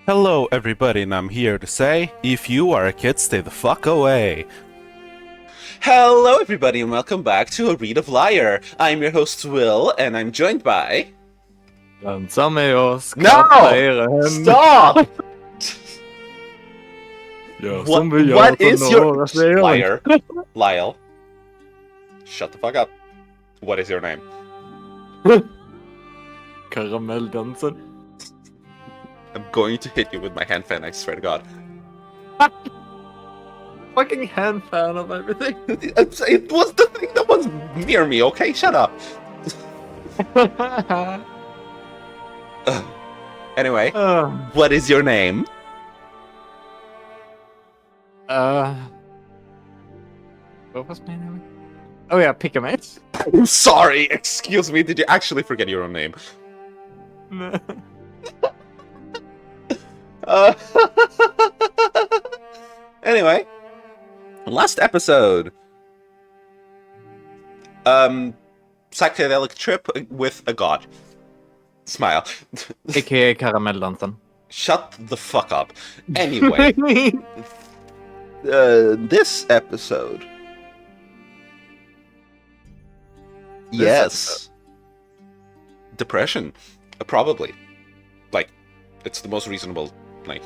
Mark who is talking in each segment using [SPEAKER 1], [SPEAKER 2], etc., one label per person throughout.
[SPEAKER 1] Hello, everybody, and I'm here to say, if you are a kid, stay the fuck away. Hello, everybody, and welcome back to A Read of Lyre. I'm your host, Will, and I'm joined by...
[SPEAKER 2] Dansa med oss,
[SPEAKER 1] No!
[SPEAKER 2] klappa era händer.
[SPEAKER 1] Stop!
[SPEAKER 2] Gör
[SPEAKER 1] What,
[SPEAKER 2] som vi gör
[SPEAKER 1] what
[SPEAKER 2] för
[SPEAKER 1] is your...
[SPEAKER 2] några fler.
[SPEAKER 1] Lyre. Lyle. Shut the fuck up. What is your name?
[SPEAKER 2] Karamelldansen.
[SPEAKER 1] I'm going to hit you with my hand fan, I swear to God.
[SPEAKER 2] Fucking hand fan of everything.
[SPEAKER 1] It was the thing that was near me, okay? Shut up. Anyway, what is your name?
[SPEAKER 2] What was my name? Oh yeah, Pikamain.
[SPEAKER 1] I'm sorry, excuse me, did you actually forget your own name?
[SPEAKER 2] No.
[SPEAKER 1] Anyway, last episode. Psychedelic trip with a god. Smile.
[SPEAKER 2] AKA karamelldansen.
[SPEAKER 1] Shut the fuck up. Anyway, this episode. Yes. Depression. Probably. Like, it's the most reasonable, like,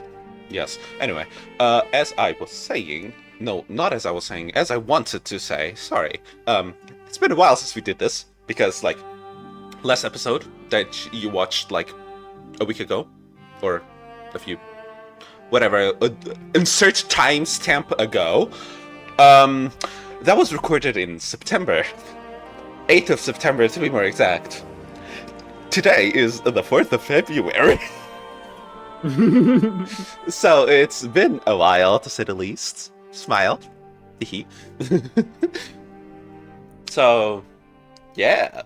[SPEAKER 1] yes. Anyway, as I was saying, no, not as I was saying, as I wanted to say, sorry. It's been a while since we did this, because, like, last episode that you watched, like, a week ago, or a few, whatever, insert timestamp ago, that was recorded in September. 8th of September, to be more exact. Today is the 4th of February. So it's been a while, to say the least. Smile. So, yeah.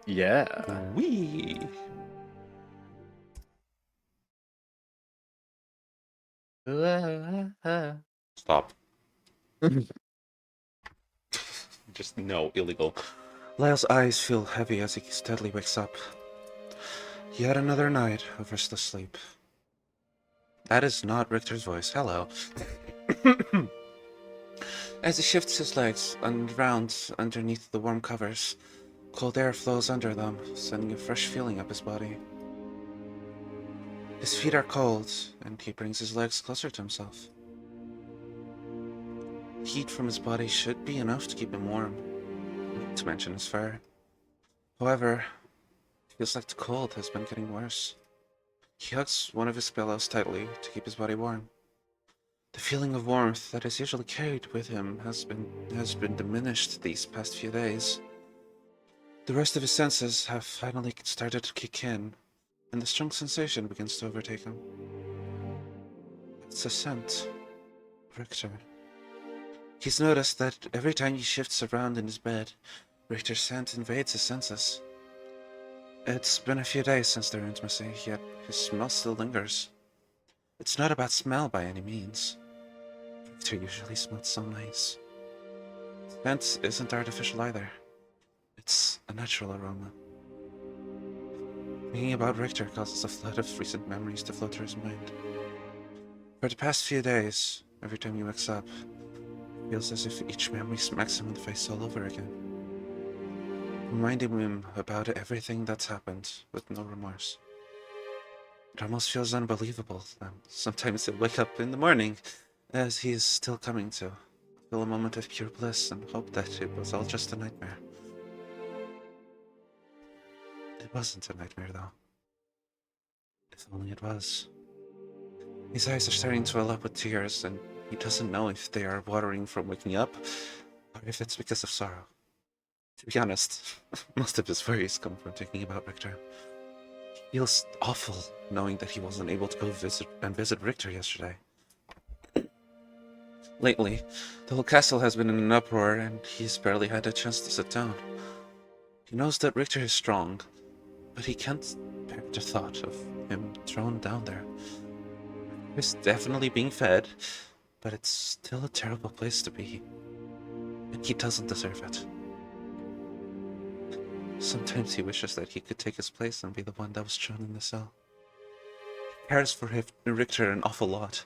[SPEAKER 2] Yeah.
[SPEAKER 1] Wee. Stop. Just no, illegal. Lyle's eyes feel heavy as he steadily wakes up. Yet another night of restless sleep. That is not Richter's voice. Hello. As he shifts his legs round underneath the warm covers, cold air flows under them, sending a fresh feeling up his body. His feet are cold, and he brings his legs closer to himself. Heat from his body should be enough to keep him warm, not to mention his fur. However, it feels like the cold has been getting worse. He hugs one of his pillows tightly to keep his body warm. The feeling of warmth that is usually carried with him has been diminished these past few days. The rest of his senses have finally started to kick in, and the strong sensation begins to overtake him. It's a scent. Richter. He's noticed that every time he shifts around in his bed, Richter's scent invades his senses. It's been a few days since their intimacy, yet his smell still lingers. It's not about smell by any means. Richter usually smells so nice. Scent isn't artificial either. It's a natural aroma. Thinking about Richter causes a flood of recent memories to flow through his mind. For the past few days, every time he wakes up, it feels as if each memory smacks him in the face all over again, reminding him about everything that's happened with no remorse. It almost feels unbelievable, and sometimes he'll wake up in the morning as he is still coming to, feel a moment of pure bliss and hope that it was all just a nightmare. It wasn't a nightmare, though. If only it was. His eyes are starting to well up with tears, and he doesn't know if they are watering from waking up, or if it's because of sorrow. To be honest, most of his worries come from thinking about Richter. He feels awful knowing that he wasn't able to go visit Richter yesterday. Lately, the whole castle has been in an uproar, and he's barely had a chance to sit down. He knows that Richter is strong, but he can't bear the thought of him thrown down there. He's definitely being fed, but it's still a terrible place to be. And he doesn't deserve it. Sometimes he wishes that he could take his place and be the one that was thrown in the cell. cares for Richter an awful lot.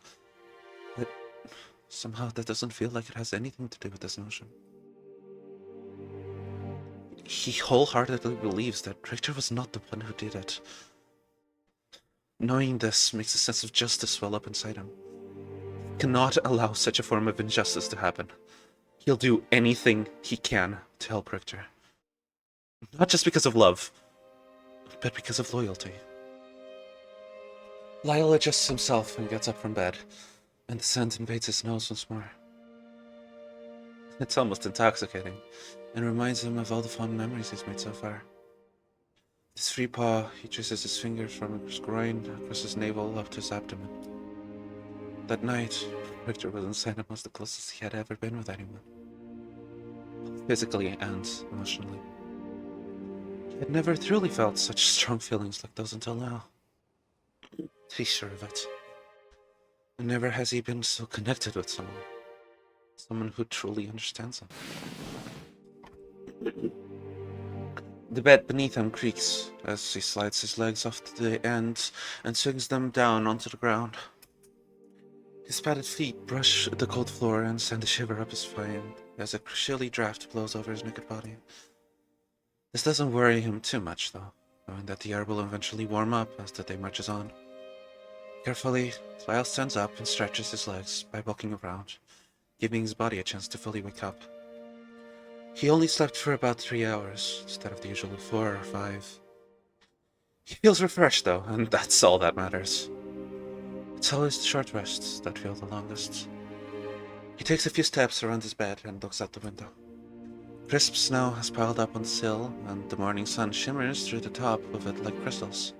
[SPEAKER 1] But somehow that doesn't feel like it has anything to do with this notion. He wholeheartedly believes that Richter was not the one who did it. Knowing this makes a sense of justice well up inside him. He cannot allow such a form of injustice to happen. He'll do anything he can to help Richter. Not just because of love, but because of loyalty. Lyle adjusts himself and gets up from bed, and the scent invades his nose once more. It's almost intoxicating, and reminds him of all the fond memories he's made so far. With his free paw, he traces his fingers from his groin across his navel up to his abdomen. That night, Richter was inside him was the closest he had ever been with anyone, physically and emotionally. He had never truly felt such strong feelings like those until now. He's sure of it. And never has he been so connected with someone who truly understands him. The bed beneath him creaks as he slides his legs off the end and swings them down onto the ground. His padded feet brush the cold floor and send a shiver up his spine as a chilly draft blows over his naked body. This doesn't worry him too much, though, knowing that the air will eventually warm up as the day marches on. Carefully, Lyle stands up and stretches his legs by walking around, giving his body a chance to fully wake up. He only slept for about 3 hours, instead of the usual 4 or 5. He feels refreshed, though, and that's all that matters. It's always the short rests that feel the longest. He takes a few steps around his bed and looks out the window. Crisp snow has piled up on the sill, and the morning sun shimmers through the top of it like crystals.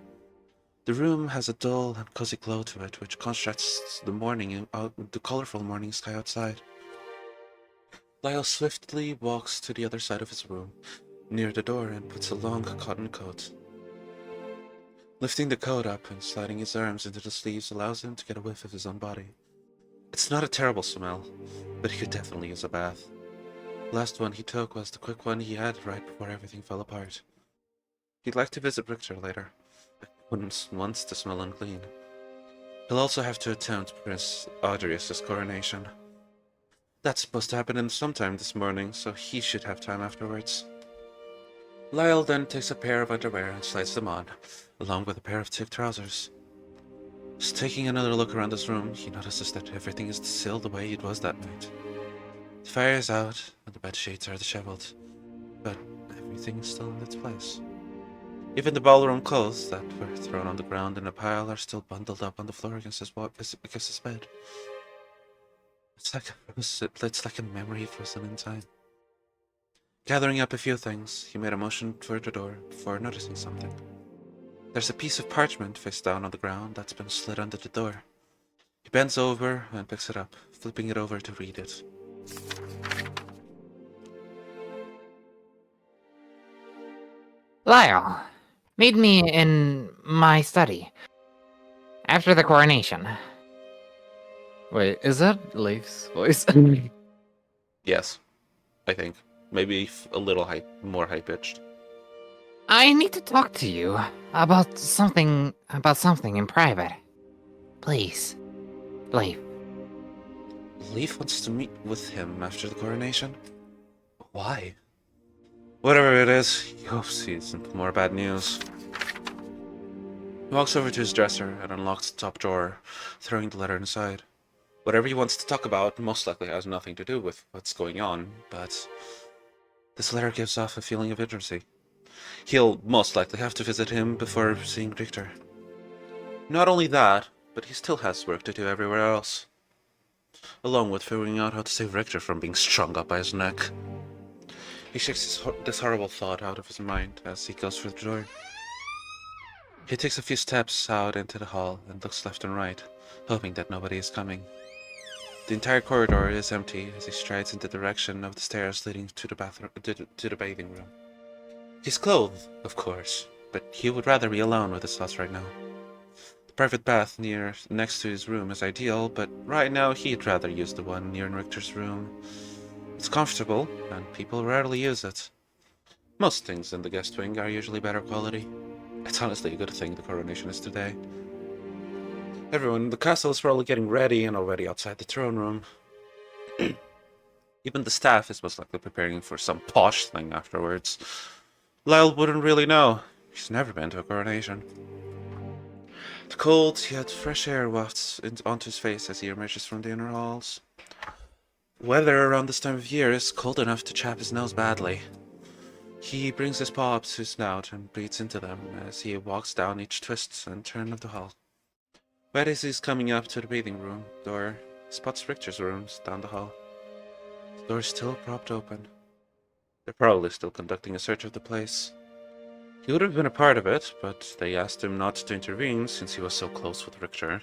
[SPEAKER 1] The room has a dull and cozy glow to it, which contrasts the colorful morning sky outside. Lyle swiftly walks to the other side of his room, near the door, and puts a long cotton coat. Lifting the coat up and sliding his arms into the sleeves allows him to get a whiff of his own body. It's not a terrible smell, but he could definitely use a bath. The last one he took was the quick one he had right before everything fell apart. He'd like to visit Richter later, but wants to smell unclean. He'll also have to attend Prince Audrius's coronation. That's supposed to happen sometime this morning, so he should have time afterwards. Lyle then takes a pair of underwear and slides them on, along with a pair of thick trousers. Just taking another look around his room, he notices that everything is still the way it was that night. The fire is out, and the bed sheets are disheveled, but everything is still in its place. Even the ballroom clothes that were thrown on the ground in a pile are still bundled up on the floor against his bed. It's like a memory frozen in time. Gathering up a few things, he made a motion toward the door before noticing something. There's a piece of parchment face down on the ground that's been slid under the door. He bends over and picks it up, flipping it over to read it.
[SPEAKER 3] Lyle, meet me in my study after the coronation.
[SPEAKER 2] Wait, is that Leif's voice?
[SPEAKER 1] Yes, I think. Maybe a little more high-pitched.
[SPEAKER 3] I need to talk to you about something in private. Please, Leif.
[SPEAKER 1] Leif wants to meet with him after the coronation? Why? Whatever it is, he hopes he isn't more bad news. He walks over to his dresser and unlocks the top drawer, throwing the letter inside. Whatever he wants to talk about most likely has nothing to do with what's going on, but this letter gives off a feeling of urgency. He'll most likely have to visit him before seeing Richter. Not only that, but he still has work to do everywhere else, along with figuring out how to save Richter from being strung up by his neck. He shakes this horrible thought out of his mind as he goes for the door. He takes a few steps out into the hall and looks left and right, hoping that nobody is coming. The entire corridor is empty as he strides in the direction of the stairs leading to the bathing room. He's clothed, of course, but he would rather be alone with his thoughts right now. The private bath next to his room is ideal, but right now he'd rather use the one near Richter's room. It's comfortable, and people rarely use it. Most things in the guest wing are usually better quality. It's honestly a good thing the coronation is today. Everyone in the castle is probably getting ready and already outside the throne room. Even the staff is most likely preparing for some posh thing afterwards. Lyle wouldn't really know. He's never been to a coronation. The cold yet fresh air wafts onto his face as he emerges from the inner halls. Weather around this time of year is cold enough to chap his nose badly. He brings his paw up to his snout and breathes into them as he walks down each twist and turn of the hall. Right as he's coming up to the bathing room door, he spots Richter's rooms down the hall. The door is still propped open. They're probably still conducting a search of the place. He would have been a part of it, but they asked him not to intervene since he was so close with Richter.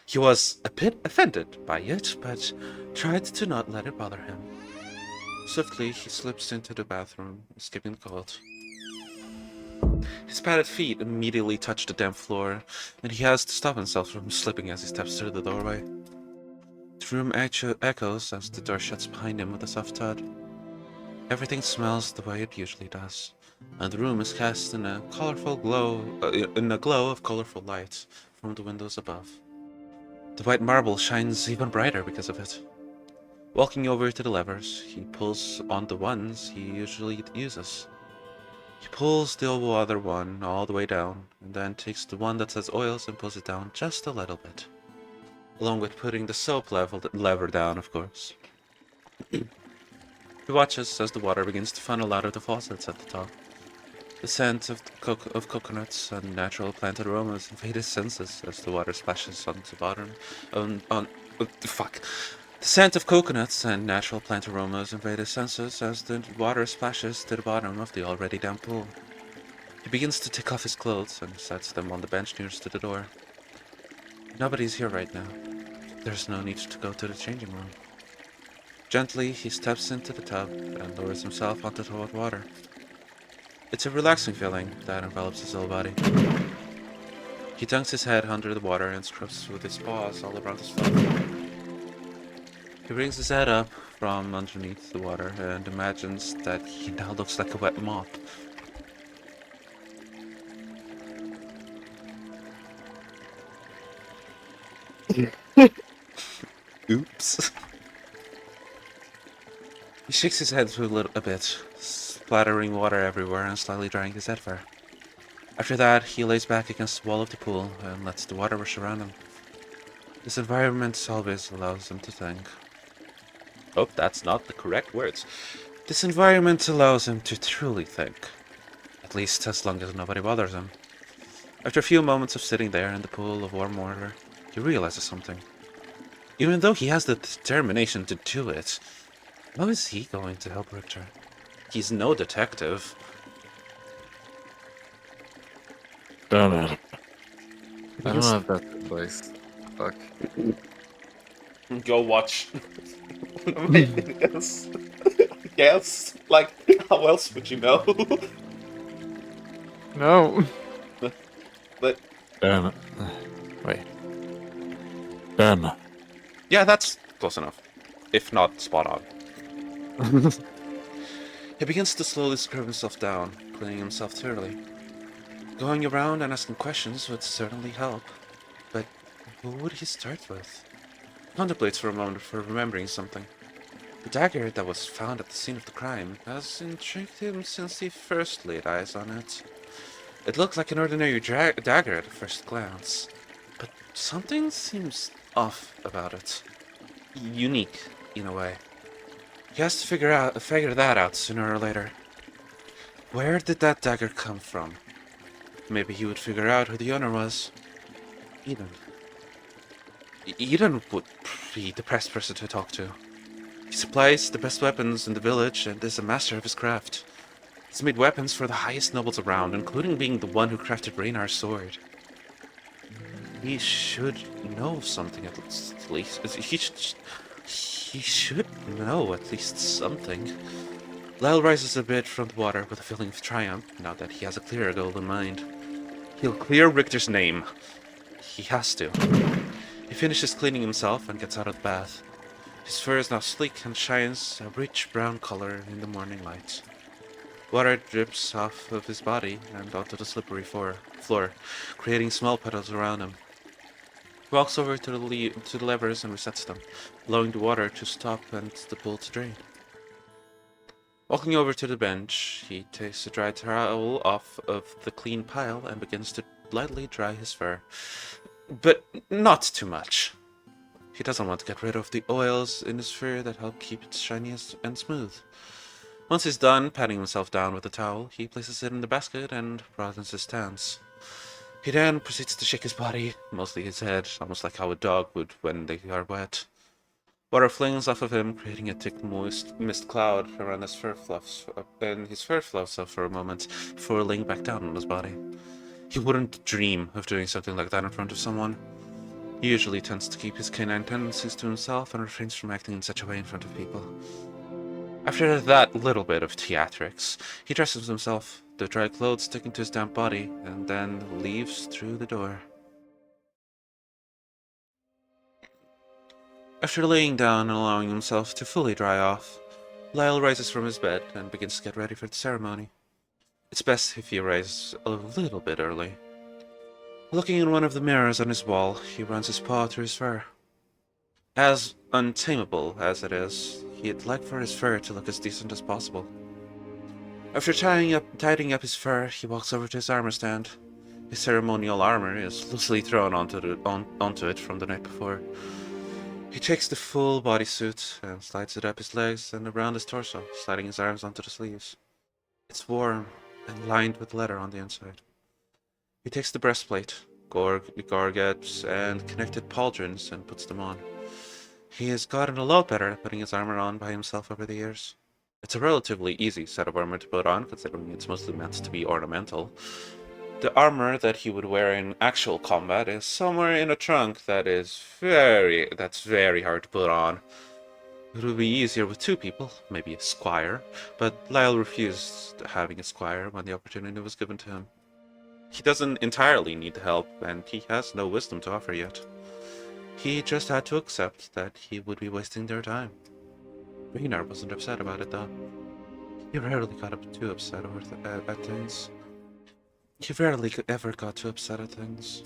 [SPEAKER 1] He was a bit offended by it, but tried to not let it bother him. Swiftly, he slips into the bathroom, escaping the cold. His padded feet immediately touch the damp floor, and he has to stop himself from slipping as he steps through the doorway. The room echoes as the door shuts behind him with a soft thud. Everything smells the way it usually does, and the room is cast in a glow of colorful light from the windows above. The white marble shines even brighter because of it. Walking over to the levers, he pulls on the ones he usually uses. He pulls the other one all the way down, and then takes the one that says oils and pulls it down just a little bit. Along with putting the soap lever down, of course. He watches as the water begins to funnel out of the faucets at the top. The scent of coconuts and natural plant aromas invade his senses as the water splashes onto the bottom. Fuck. The scent of coconuts and natural plant aromas invade his senses as the water splashes to the bottom of the already damp pool. He begins to take off his clothes and sets them on the bench nearest to the door. Nobody's here right now. There's no need to go to the changing room. Gently, he steps into the tub and lowers himself onto the hot water. It's a relaxing feeling that envelops his whole body. He dunks his head under the water and scrubs with his paws all around his fluff. He brings his head up from underneath the water and imagines that he now looks like a wet mop. Oops. He shakes his head a bit, splattering water everywhere and slightly drying his head fur. After that, he lays back against the wall of the pool and lets the water rush around him. This environment always allows him to think. Oh, that's not the correct words. This environment allows him to truly think. At least as long as nobody bothers him. After a few moments of sitting there in the pool of warm water, he realizes something. Even though he has the determination to do it, how is he going to help Richter? He's no detective.
[SPEAKER 2] Damn it. I don't know if that's the voice. Fuck.
[SPEAKER 1] Go watch. Yes. Yes. Like, how else would you know?
[SPEAKER 2] No.
[SPEAKER 1] But
[SPEAKER 2] Damn it. Wait. Damn it.
[SPEAKER 1] yeah, that's close enough. If not spot on. He begins to slowly scrub himself down, cleaning himself thoroughly. Going around and asking questions would certainly help, but who would he start with? He contemplates for a moment before remembering something. The dagger that was found at the scene of the crime has intrigued him since he first laid eyes on it. It looked like an ordinary dagger at first glance, but something seems off about it. Unique, in a way. He has to figure that out sooner or later. Where did that dagger come from? Maybe he would figure out who the owner was. Eden. Eden would be the best person to talk to. He supplies the best weapons in the village and is a master of his craft. He's made weapons for the highest nobles around, including being the one who crafted Reynar's sword. He should know something at least. He should know at least something. Lyle rises a bit from the water with a feeling of triumph now that he has a clearer goal in mind. He'll clear Richter's name. He has to. He finishes cleaning himself and gets out of the bath. His fur is now sleek and shines a rich brown color in the morning light. Water drips off of his body and onto the slippery floor, creating small puddles around him. He walks over to the levers and resets them, allowing the water to stop and the pool to drain. Walking over to the bench, he takes a dry towel off of the clean pile and begins to lightly dry his fur. But not too much. He doesn't want to get rid of the oils in his fur that help keep it shiny and smooth. Once he's done patting himself down with the towel, he places it in the basket and broadens his stance. He then proceeds to shake his body, mostly his head, almost like how a dog would when they are wet. Water flings off of him, creating a thick mist cloud around his fur fluffs, and his fur fluffs up for a moment before laying back down on his body. He wouldn't dream of doing something like that in front of someone. He usually tends to keep his canine tendencies to himself and refrains from acting in such a way in front of people. After that little bit of theatrics, he dresses himself, the dry clothes sticking to his damp body, and then leaves through the door. After laying down and allowing himself to fully dry off, Lyle rises from his bed and begins to get ready for the ceremony. It's best if he rises a little bit early. Looking in one of the mirrors on his wall, he runs his paw through his fur. As untamable as it is, he'd like for his fur to look as decent as possible. After tidying up his fur, he walks over to his armor stand. His ceremonial armor is loosely thrown onto it from the night before. He takes the full bodysuit and slides it up his legs and around his torso, sliding his arms onto the sleeves. It's warm and lined with leather on the inside. He takes the breastplate, gorgets, and connected pauldrons and puts them on. He has gotten a lot better at putting his armor on by himself over the years. It's a relatively easy set of armor to put on, considering it's mostly meant to be ornamental. The armor that he would wear in actual combat is somewhere in a trunk that's very hard to put on. It would be easier with two people, maybe a squire, but Lyle refused having a squire when the opportunity was given to him. He doesn't entirely need the help, and he has no wisdom to offer yet. He just had to accept that he would be wasting their time. Ragnar wasn't upset about it, though. He rarely got too upset at things. He rarely ever got too upset at things.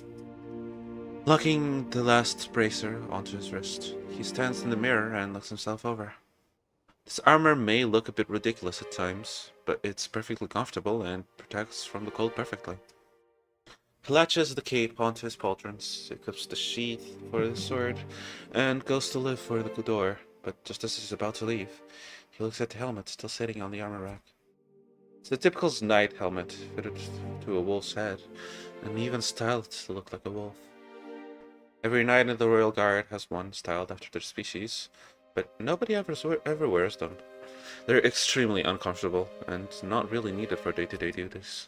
[SPEAKER 1] Locking the last bracer onto his wrist, he stands in the mirror and looks himself over. This armor may look a bit ridiculous at times, but it's perfectly comfortable and protects from the cold perfectly. He latches the cape onto his pauldrons, equips the sheath for his sword, and goes to live for the door, but just as he's about to leave, he looks at the helmet still sitting on the armor rack. It's the typical knight helmet, fitted to a wolf's head, and even styled to look like a wolf. Every knight in the Royal Guard has one styled after their species, but nobody ever wears them. They're extremely uncomfortable, and not really needed for day-to-day duties.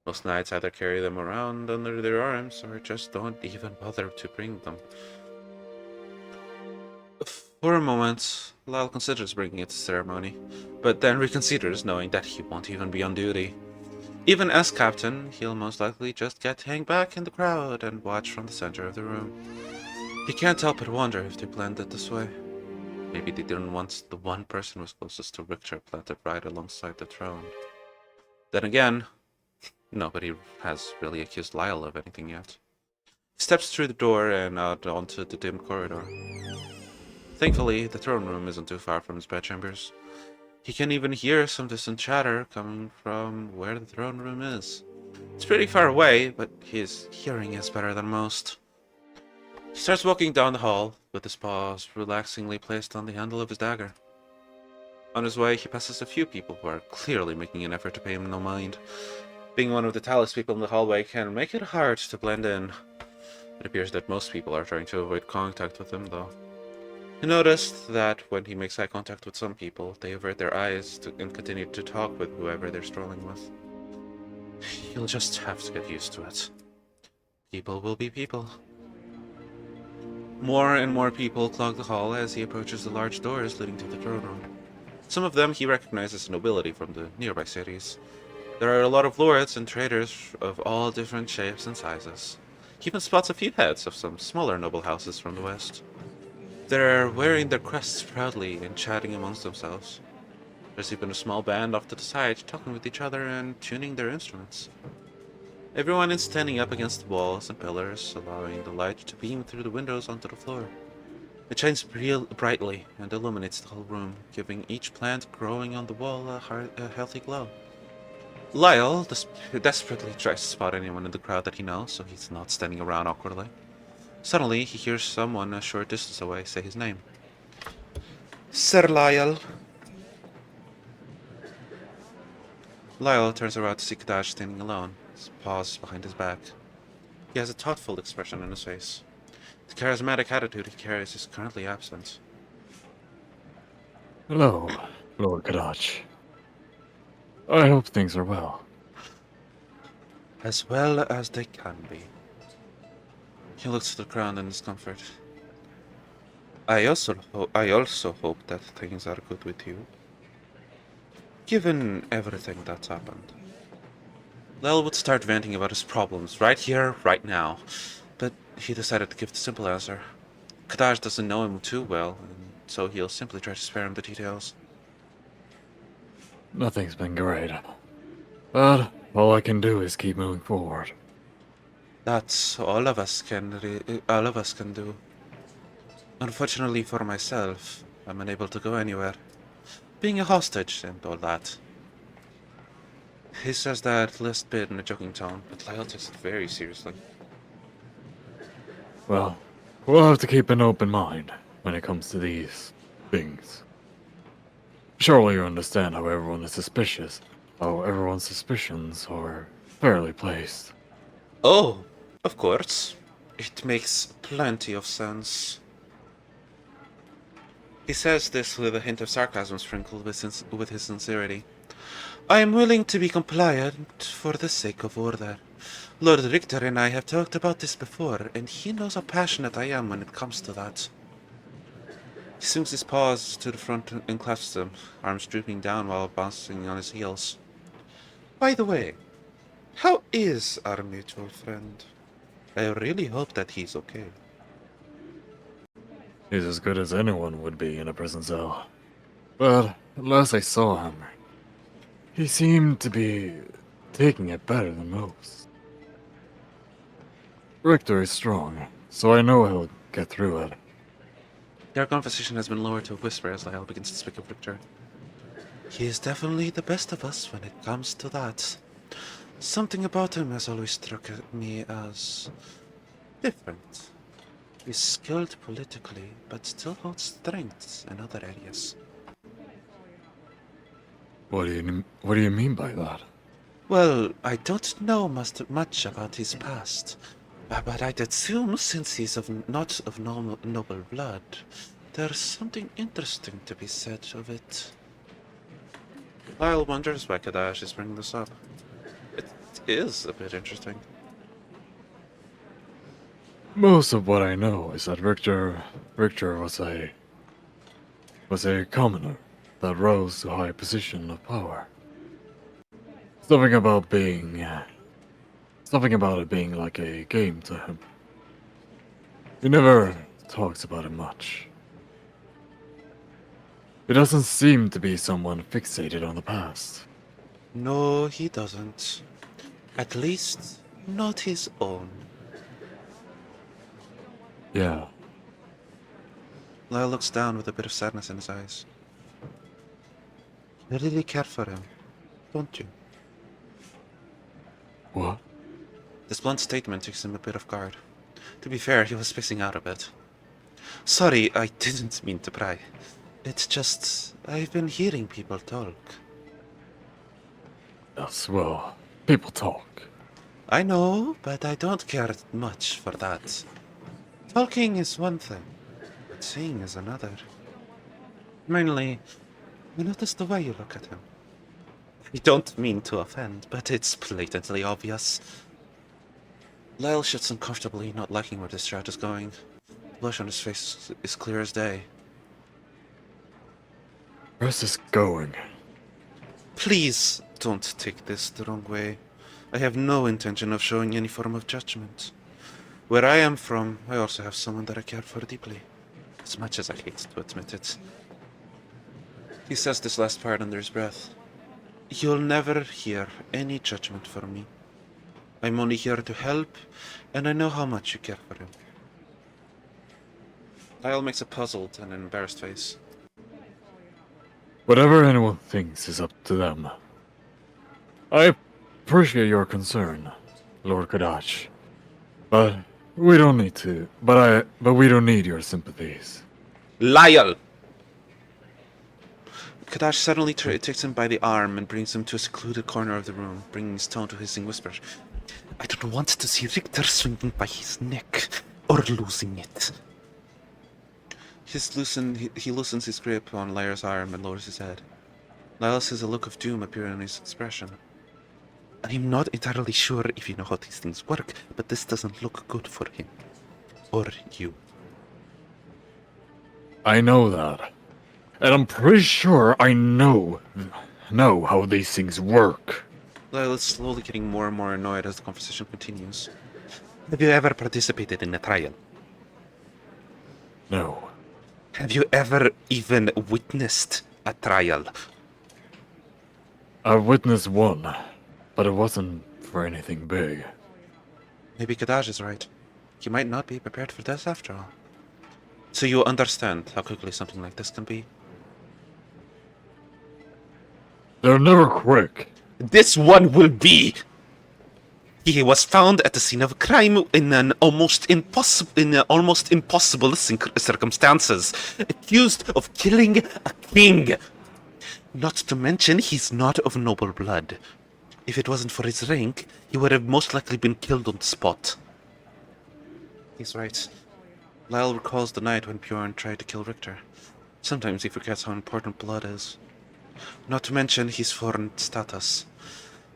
[SPEAKER 1] Most knights either carry them around under their arms, or just don't even bother to bring them. For a moment, Lyle considers bringing it to ceremony, but then reconsiders knowing that he won't even be on duty. Even as captain, he'll most likely just get to hang back in the crowd and watch from the center of the room. He can't help but wonder if they planned it this way. Maybe they didn't want the one person who was closest to Richter planted right alongside the throne. Then again, nobody has really accused Lyle of anything yet. He steps through the door and out onto the dim corridor. Thankfully, the throne room isn't too far from his bedchambers. He can even hear some distant chatter coming from where the throne room is. It's pretty far away, but his hearing is better than most. He starts walking down the hall, with his paws relaxingly placed on the handle of his dagger. On his way, he passes a few people who are clearly making an effort to pay him no mind. Being one of the tallest people in the hallway can make it hard to blend in. It appears that most people are trying to avoid contact with him, though. He noticed that when he makes eye contact with some people, they avert their eyes and continue to talk with whoever they're strolling with. You'll just have to get used to it. People will be people. More and more people clog the hall as he approaches the large doors leading to the throne room. Some of them he recognizes as nobility from the nearby cities. There are a lot of lords and traders of all different shapes and sizes. He even spots a few heads of some smaller noble houses from the west. They're wearing their crests proudly and chatting amongst themselves. There's even a small band off to the side talking with each other and tuning their instruments. Everyone is standing up against the walls and pillars, allowing the light to beam through the windows onto the floor. It shines brightly and illuminates the whole room, giving each plant growing on the wall a healthy glow. Lyle desperately tries to spot anyone in the crowd that he knows, so he's not standing around awkwardly. Suddenly, he hears someone a short distance away say his name. Sir Lyle. Lyle turns around to see Kadash standing alone, his paws behind his back. He has a thoughtful expression on his face. The charismatic attitude he carries is currently absent.
[SPEAKER 2] Hello, Lord Kadach. I hope things are well.
[SPEAKER 1] As well as they can be. He looks to the ground in discomfort. I also hope that things are good with you. Given everything that's happened. Lyle would start ranting about his problems right here, right now, but he decided to give the simple answer. Kadaj doesn't know him too well, and so he'll simply try to spare him the details.
[SPEAKER 2] Nothing's been great. But all I can do is keep moving forward.
[SPEAKER 1] That's all of us can do. Unfortunately for myself, I'm unable to go anywhere. Being a hostage and all that. He says that last bit in a joking tone, but Lyle takes it very seriously.
[SPEAKER 2] Well, we'll have to keep an open mind when it comes to these things. Surely you understand how everyone is suspicious, how everyone's suspicions are fairly placed.
[SPEAKER 1] Oh, of course. It makes plenty of sense. He says this with a hint of sarcasm sprinkled with his sincerity. I am willing to be compliant for the sake of order. Lord Richter and I have talked about this before, and he knows how passionate I am when it comes to that. He swings his paws to the front and clasps them, arms drooping down while bouncing on his heels. By the way, how is our mutual friend? I really hope that he's okay.
[SPEAKER 2] He's as good as anyone would be in a prison cell. But last I saw him, he seemed to be taking it better than most. Richter is strong, so I know he'll get through it.
[SPEAKER 1] Their conversation has been lowered to a whisper as Lyle begins to speak of Richter. He is definitely the best of us when it comes to that. Something about him has always struck me as different. He's skilled politically, but still holds strengths in other areas.
[SPEAKER 2] What do you mean by that?
[SPEAKER 1] Well, I don't know much about his past, but I'd assume since he's not of noble blood, there's something interesting to be said of it. Lyle wonders why Kadash is bringing this up. It is a bit interesting.
[SPEAKER 2] Most of what I know is that Richter was a commoner that rose to a high position of power. Something about it being like a game to him. He never talks about it much. He doesn't seem to be someone fixated on the past.
[SPEAKER 1] No, he doesn't. At least, not his own.
[SPEAKER 2] Yeah,
[SPEAKER 1] Lyle looks down with a bit of sadness in his eyes. You really care for him, don't you?
[SPEAKER 2] what?
[SPEAKER 1] This blunt statement takes him a bit off guard. To be fair, he was spacing out a bit. Sorry, I didn't mean to pry. It's just, I've been hearing people talk.
[SPEAKER 2] Yes, well, people talk.
[SPEAKER 1] I know, but I don't care much for that. Talking is one thing, but seeing is another. Mainly, I notice the way you look at him. I don't mean to offend, but it's blatantly obvious. Lyle sits uncomfortably, not liking where this chat is going. The blush on his face is clear as day.
[SPEAKER 2] Where's this going?
[SPEAKER 1] Please don't take this the wrong way. I have no intention of showing any form of judgment. Where I am from, I also have someone that I care for deeply. As much as I hate to admit it. He says this last part under his breath. You'll never hear any judgment from me. I'm only here to help, and I know how much you care for him. Lyle makes a puzzled and embarrassed face.
[SPEAKER 2] Whatever anyone thinks is up to them. I appreciate your concern, Lord Kadash. But we don't need to. But we don't need your sympathies.
[SPEAKER 1] Lyle! Kadash suddenly takes him by the arm and brings him to a secluded corner of the room, bringing his tone to hissing whispers. I don't want to see Richter swinging by his neck, or losing it. He loosens his grip on Lyre's arm and lowers his head. Lyle sees a look of doom appear in his expression. I'm not entirely sure if you know how these things work, but this doesn't look good for him. Or you.
[SPEAKER 2] I know that. And I'm pretty sure I know how these things work.
[SPEAKER 1] Lyle is slowly getting more and more annoyed as the conversation continues. Have you ever participated in a trial?
[SPEAKER 2] No.
[SPEAKER 1] Have you ever even witnessed a trial?
[SPEAKER 2] I witnessed one, but it wasn't for anything big.
[SPEAKER 1] Maybe Kadash is right. He might not be prepared for this after all. So you understand how quickly something like this can be?
[SPEAKER 2] They're never quick.
[SPEAKER 1] This one will be! He was found at the scene of a crime in almost impossible circumstances, accused of killing a king. Not to mention, he's not of noble blood. If it wasn't for his rank, he would have most likely been killed on the spot. He's right. Lyle recalls the night when Bjorn tried to kill Richter. Sometimes he forgets how important blood is. Not to mention his foreign status.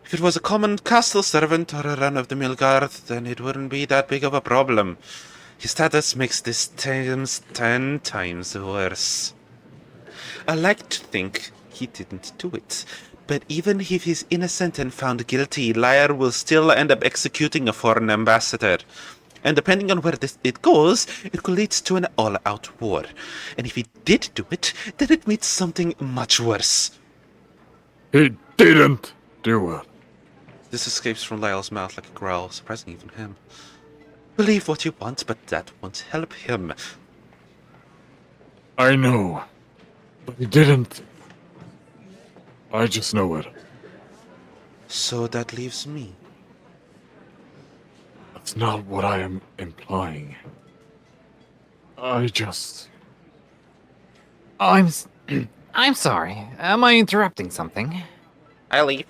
[SPEAKER 1] If it was a common castle servant or a run-of-the-mill guard, then it wouldn't be that big of a problem. His status makes this 10 times worse. I like to think he didn't do it, but even if he's innocent and found guilty, Lyre will still end up executing a foreign ambassador. And depending on where it goes, it could lead to an all-out war. And if he did do it, then it means something much worse.
[SPEAKER 2] He didn't do it.
[SPEAKER 1] This escapes from Lyle's mouth like a growl, surprising even him. Believe what you want, but that won't help him.
[SPEAKER 2] I know. But he didn't. I just know it.
[SPEAKER 1] So that leaves me.
[SPEAKER 2] That's not what I am implying. I just...
[SPEAKER 3] I'm sorry. Am I interrupting something?
[SPEAKER 1] I leave.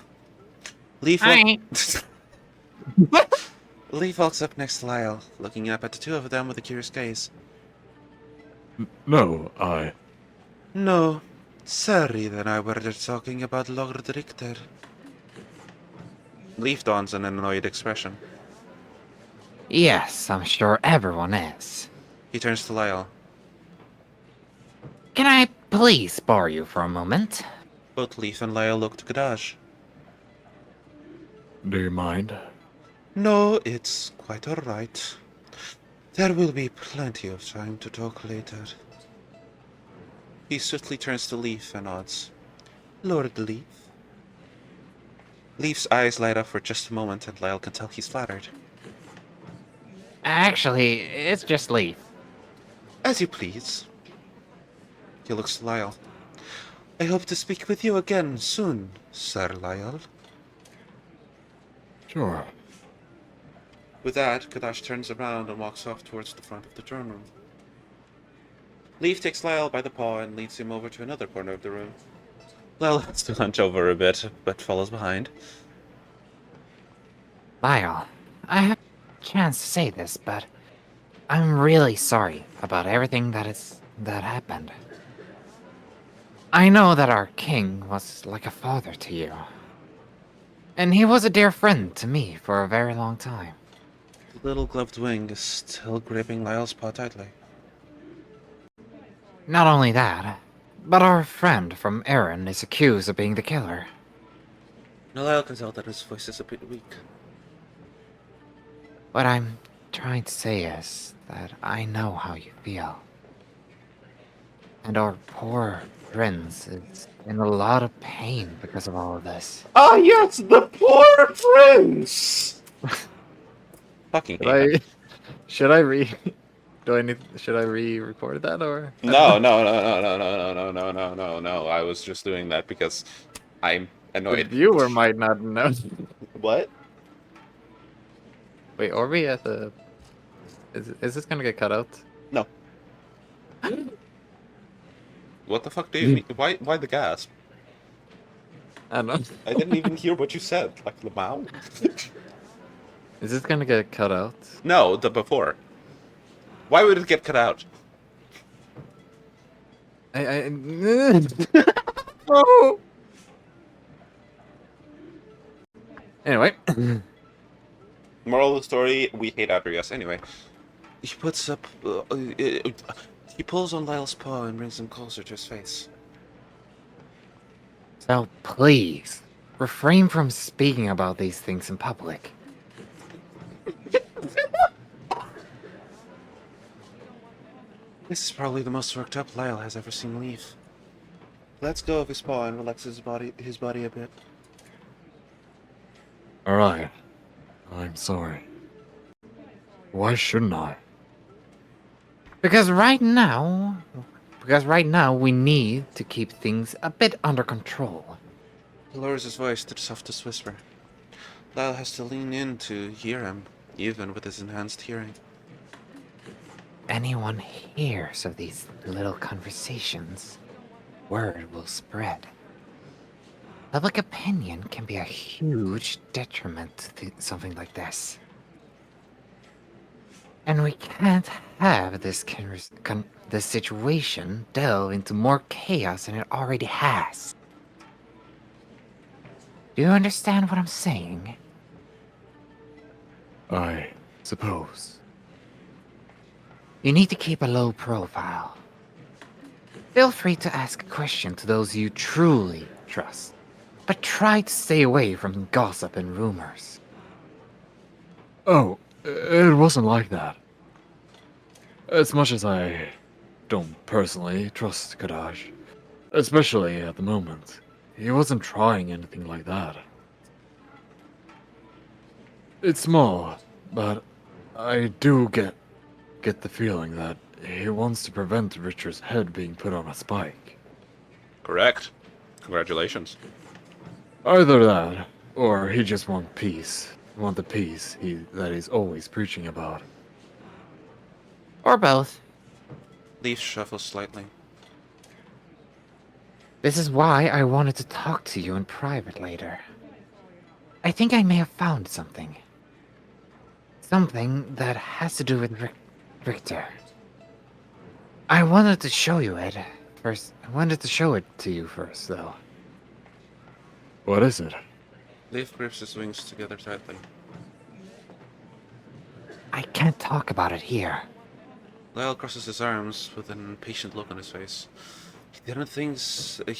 [SPEAKER 1] Leaf
[SPEAKER 3] Hi.
[SPEAKER 1] Leaf walks up next to Lyle, looking up at the two of them with a curious gaze.
[SPEAKER 2] No,
[SPEAKER 1] No, sorry that I were talking about Lord Richter. Leaf dons an annoyed expression.
[SPEAKER 3] Yes, I'm sure everyone is.
[SPEAKER 1] He turns to Lyle.
[SPEAKER 3] Can I please borrow you for a moment?
[SPEAKER 1] Both Leaf and Lyle look to Kadash.
[SPEAKER 2] do you mind?
[SPEAKER 1] No, it's quite alright. There will be plenty of time to talk later. He swiftly turns to Leaf and nods. Lord Leaf. Leaf's eyes light up for just a moment, and Lyle can tell he's flattered.
[SPEAKER 3] Actually, it's just Leaf.
[SPEAKER 1] As you please. He looks to Lyle. I hope to speak with you again soon, Sir Lyle.
[SPEAKER 2] Sure.
[SPEAKER 1] With that, Kadash turns around and walks off towards the front of the throne room. Leaf takes Lyle by the paw and leads him over to another corner of the room. Lyle has to hunch over a bit, but follows behind.
[SPEAKER 3] Lyle, I have a chance to say this, but I'm really sorry about everything that happened. I know that our king was like a father to you. And he was a dear friend to me for a very long time.
[SPEAKER 1] The little gloved wing is still gripping Lyle's paw tightly.
[SPEAKER 3] Not only that, but our friend from Erin is accused of being the killer.
[SPEAKER 1] Now Lyle can tell that his voice is a bit weak.
[SPEAKER 3] What I'm trying to say is that I know how you feel. And our poor prince is in a lot of pain because of all of this.
[SPEAKER 1] Ah yes, the poor prince! Fucking
[SPEAKER 2] Should
[SPEAKER 1] hate him.
[SPEAKER 2] I? Should I re? Do I need? Should I re-record that or?
[SPEAKER 1] No, no, no, no, no, no, no, no, no, no, no. I was just doing that because I'm
[SPEAKER 2] The
[SPEAKER 1] annoyed.
[SPEAKER 2] viewer might not know.
[SPEAKER 1] What?
[SPEAKER 2] Wait, are we at the? Is this gonna get cut out?
[SPEAKER 1] No. What the fuck do you mean? Why the gasp?
[SPEAKER 2] I don't know.
[SPEAKER 1] I didn't even hear what you said. Like the mouth?
[SPEAKER 2] Is this gonna get cut out?
[SPEAKER 1] No, the before. Why would it get cut out?
[SPEAKER 2] I oh. Anyway,
[SPEAKER 1] Moral of the story: we hate Adrias. Anyway, he puts up. He pulls on Lyle's paw and brings him closer to his face.
[SPEAKER 3] So please, refrain from speaking about these things in public.
[SPEAKER 1] This is probably the most worked up Lyle has ever seen leave. Let's go of his paw and relax his body a bit.
[SPEAKER 2] all right. I'm sorry. Why shouldn't I?
[SPEAKER 3] Because right now we need to keep things a bit under control.
[SPEAKER 1] He lowers his voice to the softest whisper. Lyle has to lean in to hear him, even with his enhanced hearing.
[SPEAKER 3] Anyone hears of these little conversations, word will spread. Public opinion can be a huge detriment to something like this. And we can't have this this situation delve into more chaos than it already has. Do you understand what I'm saying?
[SPEAKER 2] I suppose.
[SPEAKER 3] You need to keep a low profile. Feel free to ask a question to those you truly trust, but try to stay away from gossip and rumors.
[SPEAKER 2] Oh, it wasn't like that. As much as I don't personally trust Kadash, especially at the moment, he wasn't trying anything like that. It's small, but I do get the feeling that he wants to prevent Richard's head being put on a spike.
[SPEAKER 1] Correct. Congratulations.
[SPEAKER 2] Either that, or he just wants peace. Want the peace that he's always preaching about.
[SPEAKER 3] Or both.
[SPEAKER 1] Leaf shuffles slightly.
[SPEAKER 3] This is why I wanted to talk to you in private later. I think I may have found something. Something that has to do with Richter. I wanted to show you it first. I wanted to show it to you first, though.
[SPEAKER 2] What is it?
[SPEAKER 1] Leaf grips his wings together tightly.
[SPEAKER 3] I can't talk about it here.
[SPEAKER 1] Lyle crosses his arms with an impatient look on his face. He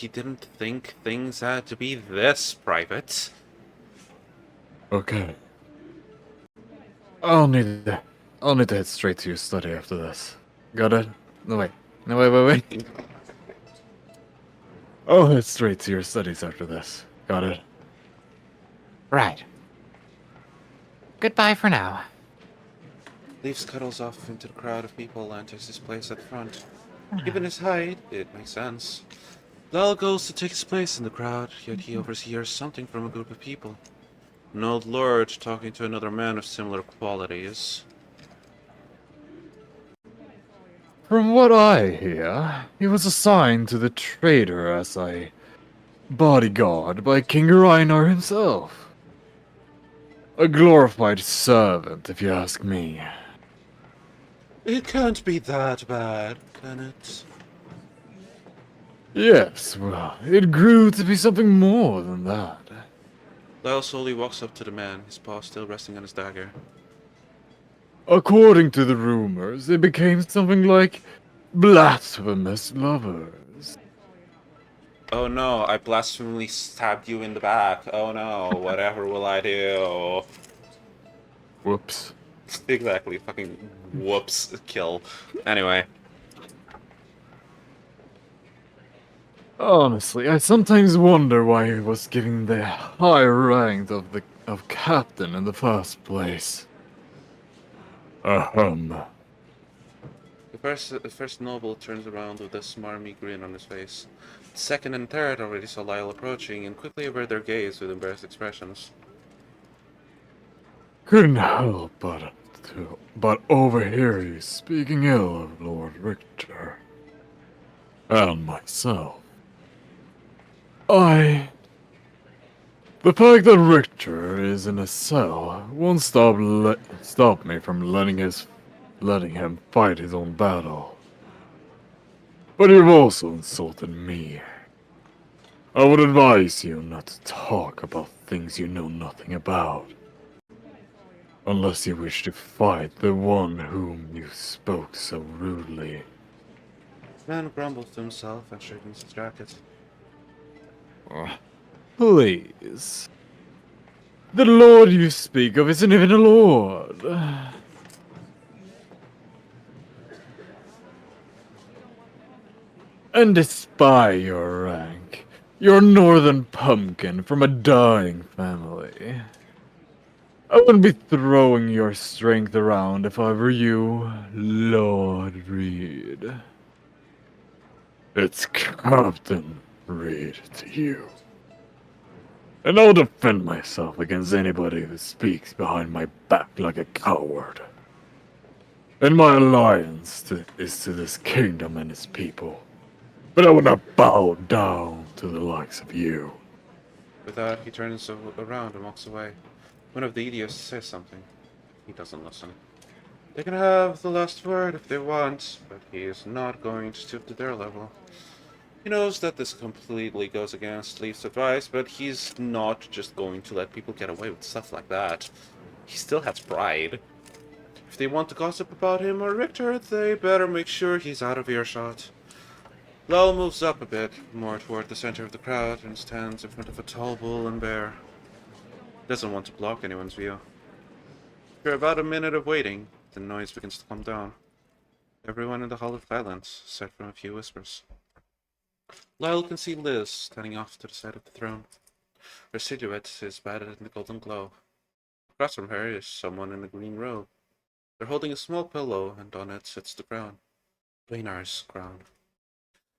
[SPEAKER 1] didn't think things had to be this private.
[SPEAKER 2] Okay. I'll need to head straight to your study after this. Got it? No wait. I'll head straight to your studies after this. Got it?
[SPEAKER 3] Right. Goodbye for now.
[SPEAKER 1] Leaf scuttles off into the crowd of people and takes his place at the front. Given his height, it makes sense. Lyle goes to take his place in the crowd, yet he overhears something from a group of people. An old lord talking to another man of similar qualities.
[SPEAKER 2] From what I hear, he was assigned to the trader as a bodyguard by King Reinar himself. A glorified servant, if you ask me.
[SPEAKER 1] It can't be that bad, can it?
[SPEAKER 2] Yes, well, it grew to be something more than that.
[SPEAKER 1] Lyle slowly walks up to the man, his paw still resting on his dagger.
[SPEAKER 2] According to the rumors, it became something like blasphemous lovers.
[SPEAKER 1] Oh no, I blasphemously stabbed you in the back. Oh no, whatever will I do?
[SPEAKER 2] Whoops.
[SPEAKER 1] Exactly, fucking whoops, kill. Anyway.
[SPEAKER 2] Honestly, I sometimes wonder why he was given the high rank of the of captain in the first place? Ahem.
[SPEAKER 1] The first noble turns around with a smarmy grin on his face. The second and third already saw Lyle approaching and quickly averted their gaze with embarrassed expressions.
[SPEAKER 2] Couldn't help but overhear you speaking ill of Lord Richter. And myself. The fact that Richter is in a cell won't stop me from letting him fight his own battle. But you've also insulted me. I would advise you not to talk about things you know nothing about. Unless you wish to fight the one whom you spoke so rudely.
[SPEAKER 1] The man grumbles to himself and straightens his jacket.
[SPEAKER 2] Please. The lord you speak of isn't even a lord. And despite your rank, you're a northern pumpkin from a dying family. I wouldn't be throwing your strength around if I were you, Lord Reed. It's Captain Reed to you. And I'll defend myself against anybody who speaks behind my back like a coward. And my alliance is to this kingdom and its people. But I would not bow down to the likes of you.
[SPEAKER 1] With that, he turns around and walks away. One of the idiots says something. He doesn't listen. They can have the last word if they want, but he is not going to stoop to their level. He knows that this completely goes against Leaf's advice, but he's not just going to let people get away with stuff like that. He still has pride. If they want to gossip about him or Richter, they better make sure he's out of earshot. Lyle moves up a bit, more toward the center of the crowd, and stands in front of a tall bull and bear. He doesn't want to block anyone's view. After about a minute of waiting, the noise begins to calm down. Everyone in the hall of silence, except from a few whispers. Lyle can see Liz standing off to the side of the throne. Her silhouette is bathed in the golden glow. Across from her is someone in a green robe. They're holding a small pillow, and on it sits the crown. Blainar's crown.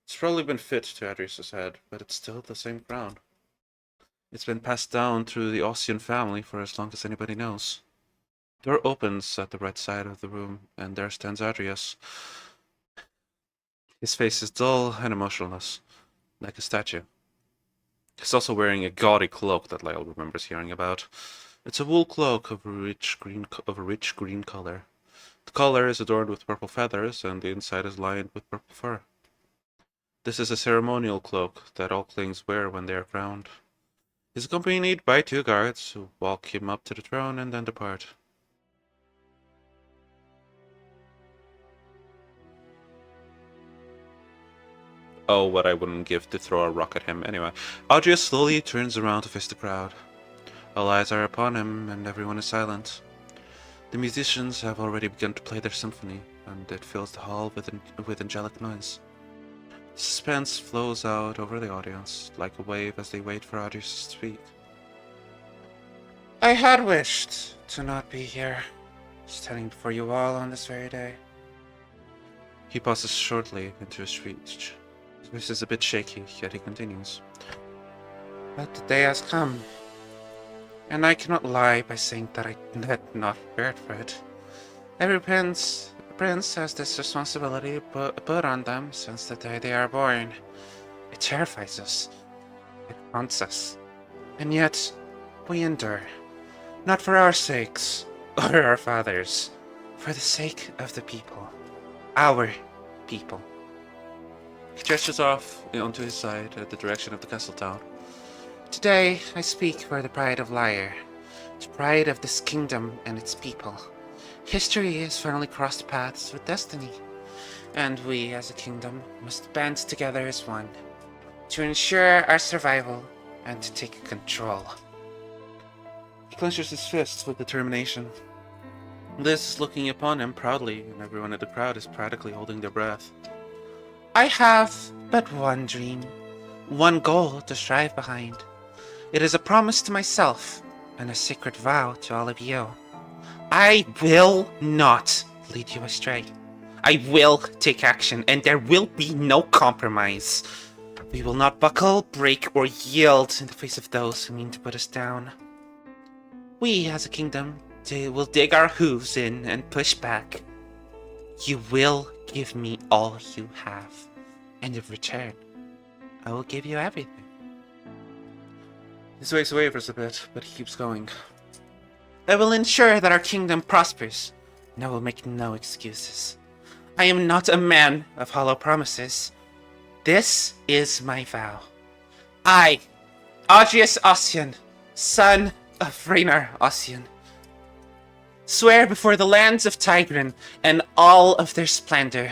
[SPEAKER 1] It's probably been fit to Adrius's head, but it's still the same crown. It's been passed down through the Ossian family for as long as anybody knows. The door opens at the right side of the room, and there stands Adrius. His face is dull and emotionless, like a statue. He's also wearing a gaudy cloak that Lyle remembers hearing about. It's a wool cloak of a rich green color. The collar is adorned with purple feathers, and the inside is lined with purple fur. This is a ceremonial cloak that all kings wear when they are crowned. He's accompanied by 2 guards who walk him up to the throne and then depart. Oh, what I wouldn't give to throw a rock at him. Anyway, Adrius slowly turns around to face the crowd. All eyes are upon him, and everyone is silent. The musicians have already begun to play their symphony, and it fills the hall with angelic noise. Suspense flows out over the audience, like a wave as they wait for Adrius to speak. I had wished to not be here, standing before you all on this very day. He pauses shortly into his speech. His voice is a bit shaky, yet he continues. But the day has come, and I cannot lie by saying that I had not prepared for it. Every prince has this responsibility put on them since the day they are born. It terrifies us. It haunts us. And yet, we endure. Not for our sakes, or our fathers. For the sake of the people. Our people. He gestures off onto his side at the direction of the castle town. Today, I speak for the pride of Lyre. The pride of this kingdom and its people. History has finally crossed paths with destiny, and we as a kingdom must band together as one to ensure our survival and to take control. He clenches his fists with determination. Liz is looking upon him proudly, and everyone in the crowd is practically holding their breath. I have but one dream, one goal to strive behind. It is a promise to myself and a sacred vow to all of you. I will not lead you astray. I will take action, and there will be no compromise. We will not buckle, break, or yield in the face of those who mean to put us down. We, as a kingdom, will dig our hooves in and push back. You will give me all you have, and in return, I will give you everything. His voice wavers a bit, but he keeps going. I will ensure that our kingdom prospers, and I will make no excuses. I am not a man of hollow promises. This is my vow. I, Augius Ossian, son of Rainer Ossian, swear before the lands of Tigran and all of their splendor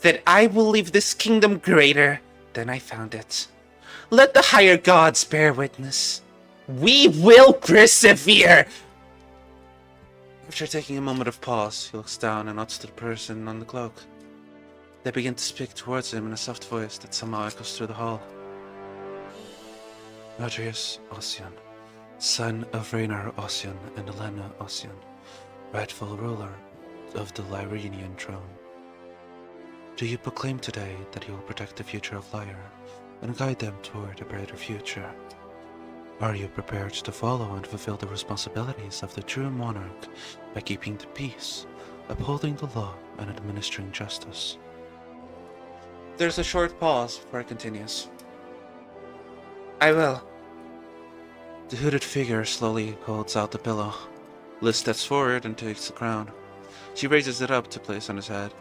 [SPEAKER 1] that I will leave this kingdom greater than I found it. Let the higher gods bear witness. We will persevere! After taking a moment of pause, he looks down and nods to the person on the cloak. They begin to speak towards him in a soft voice that somehow echoes through the hall. Augius Ossian, son of Rainer Ossian and Elena Ossian, rightful ruler of the Lyrenian throne. Do you proclaim today that you will protect the future of Lyre and guide them toward a brighter future? Are you prepared to follow and fulfill the responsibilities of the true monarch by keeping the peace, upholding the law, and administering justice? There's a short pause before it continues. I will. The hooded figure slowly holds out the pillow. Liz steps forward and takes the crown. She raises it up to place on his head.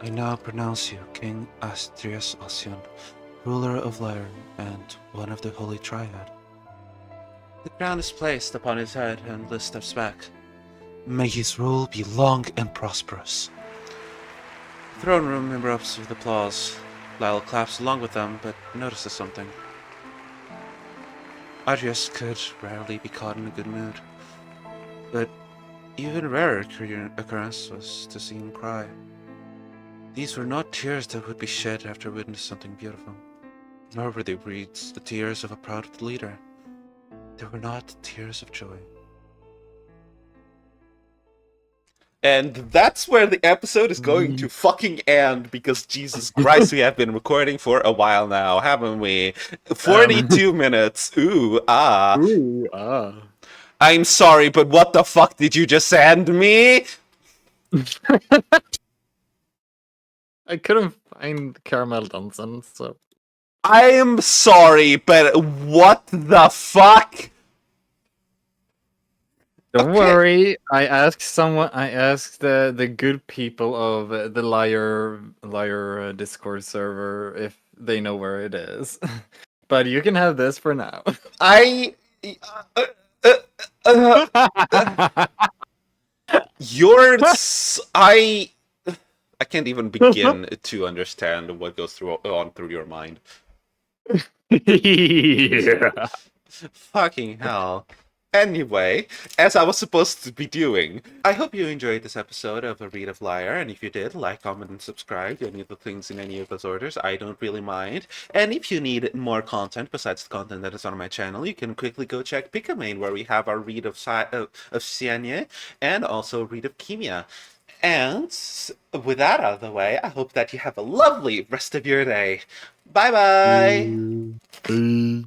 [SPEAKER 1] I now pronounce you King Astrius Ossian, ruler of Lyre and one of the Holy Triad. The crown is placed upon his head and Liz steps back. May his rule be long and prosperous. The throne room erupts with applause. Lyle claps along with them, but notices something. Adrius could rarely be caught in a good mood, but even rarer occurrence was to see him cry. These were not tears that would be shed after witnessing something beautiful, nor were they the tears of a proud leader. They were not tears of joy. And that's where the episode is going to fucking end, because Jesus Christ, we have been recording for a while now, haven't we? 42 minutes. Ooh, ah.
[SPEAKER 2] Ooh, ah.
[SPEAKER 1] I'm sorry, but what the fuck did you just send me?
[SPEAKER 2] I couldn't find Caramel Dunson, so.
[SPEAKER 1] I am sorry, but what the fuck?
[SPEAKER 2] Don't worry. I asked the good people of the Lyre Discord server if they know where it is. But you can have this for now.
[SPEAKER 1] I can't even begin to understand what goes through your mind.
[SPEAKER 2] Yeah.
[SPEAKER 1] Fucking hell. Anyway, as I was supposed to be doing, I hope you enjoyed this episode of A Read of Lyre, and if you did, like, comment, and subscribe to any of the things in any of those orders. I don't really mind. And if you need more content besides the content that is on my channel, you can quickly go check Pikamain, where we have our read of Sienye, and also read of Kimia. And with that out of the way, I hope that you have a lovely rest of your day. Bye-bye!
[SPEAKER 2] Bye.